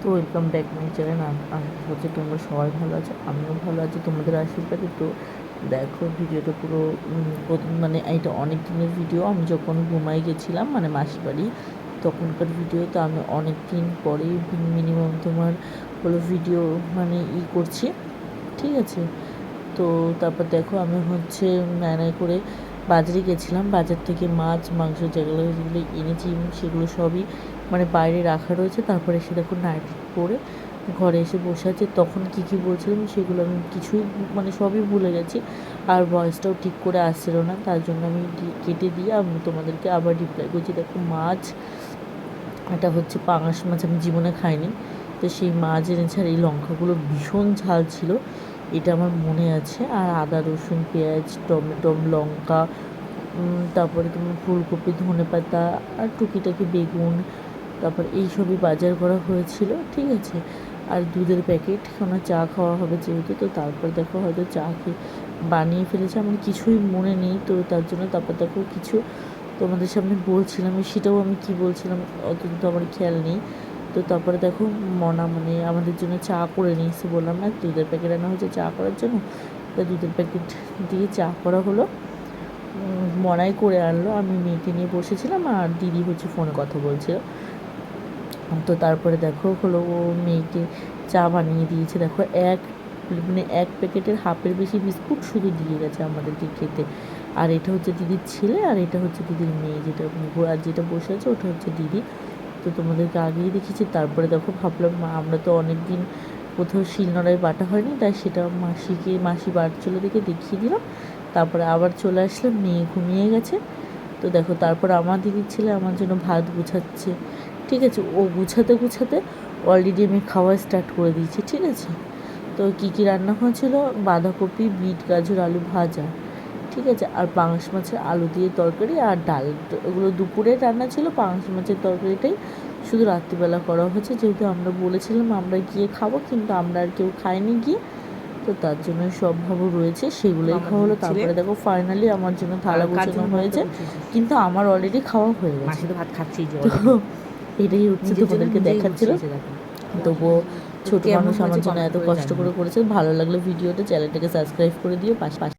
তো welcome back my channel. হচ্ছে তোমরা সবাই ভালো আছো, আমিও ভালো আছি তোমাদের আশীর্বাদে। তো দেখো ভিডিওটা পুরো মানে এটা অনেক দিনের ভিডিও। আমি যখন ঘুমাই গেছিলাম মানে মাসির বাড়ি তখনকার ভিডিও। তো আমি অনেক দিন পরে মিনিমাম তোমার হলো ভিডিও মানে করছি, ঠিক আছে। তো তারপর দেখো আমি হচ্ছে নায় করে বাজারে গেছিলাম, বাজার থেকে মাছ মাংস যেগুলো যেগুলো এনেছি সেগুলো সবই মানে বাইরে রাখা রয়েছে। তারপরে এসে দেখো নাইট পরে ঘরে এসে বসে আছে। তখন কী কী বলছিলাম সেগুলো আমি কিছুই মানে সবই ভুলে গেছি, আর ভয়েসটাও ঠিক করে আসছিল না। তার জন্য আমি কেটে দিয়ে আমি তোমাদেরকে আবার রিপ্লাই করছি। দেখো মাছ, এটা হচ্ছে পাঙাশ মাছ, আমি জীবনে খাইনি। তো সেই মাছ এনেছে, আর এই লঙ্কাগুলো ভীষণ ঝাল ছিল, এটা আমার মনে আছে। আর আদা রসুন পেঁয়াজ টমেটো লঙ্কা, তারপরে তোমার ফুলকপি ধনেপাতা আর টুকিটাকি বেগুন, তারপর এইসবই বাজার করা হয়েছিল, ঠিক আছে। আর দুধের প্যাকেট, কেননা চা খাওয়া হবে যেহেতু। তো তারপর দেখো হয়তো চা বানিয়ে ফেলেছে, আমার কিছুই মনে নেই। তো তার জন্য তারপর দেখো কিছু তোমাদের সামনে বলছিলাম, সেটাও আমি কি বলছিলাম অত কিন্তু আমার খেয়াল নেই। তো তারপরে দেখো মনা মানে আমাদের জন্য চা করে নিয়ে এসে, বললাম না দুধের প্যাকেট আনা হয়েছে চা করার জন্য। তা দুধের প্যাকেট দিয়ে চা করা হলো, মনাই করে আনলো। আমি মেয়েকে নিয়ে বসেছিলাম আর দিদি হচ্ছে ফোনে কথা বলছিল। তো তারপরে দেখো হলো ও মেয়েকে চা বানিয়ে দিয়েছে। দেখো মানে এক প্যাকেটের হাফের বেশি বিস্কুট শুধু দিয়ে গেছে আমাদেরকে খেতে। আর এটা হচ্ছে দিদির ছেলে, আর এটা হচ্ছে দিদির মেয়ে, আর যেটা বসে আছে ওটা হচ্ছে দিদি। তো তোমাদেরকে আগেই দেখেছি। তারপরে দেখো ভাবলাম আমরা তো অনেক দিন কোথাও শিলনোড়ায় বাটা হয়নি, তাই সেটা মাসি বাটছিল দেখে দেখিয়ে দিলাম। তারপরে আবার চলে আসলাম, মেয়ে ঘুমিয়ে গেছে। তো দেখো তারপর আমার দিদির ছেলে আমার জন্য ভাত গুছাচ্ছে, ঠিক আছে। ও গুছাতে গুছাতে অলরেডি আমি খাওয়া স্টার্ট করে দিয়েছি, ঠিক আছে। তো কী কী রান্না হয়েছিল, বাঁধাকপি বিট গাজর আলু ভাজা, ঠিক আছে। আর পাঙাশ মাছের আলু দিয়ে তরকারি আর ডাল, ওগুলো দুপুরে রান্না ছিল। পাঙাশ মাছের তরকারিটাই শুধু রাত্রিবেলা করা হয়েছে, যেহেতু আমরা বলেছিলাম আমরা গিয়ে খাবো, কিন্তু আমরা আর কেউ খাইনি গিয়ে। তো তার জন্য সব ভাবো রয়েছে, সেগুলোই খাওয়া হলো। তারপরে দেখো ফাইনালি আমার জন্য থালা গোছানো হয়েছে, কিন্তু আমার অলরেডি খাওয়া হয়ে গেছে। ভাত খাচ্ছি, তো এটাই হচ্ছে তোমাদেরকে দেখাচ্ছিল। তবুও ছোট মানুষ আমার জন্য এত কষ্ট করে করেছে। ভালো লাগলে ভিডিওটা চ্যানেলটাকে সাবস্ক্রাইব করে দিও, পাশে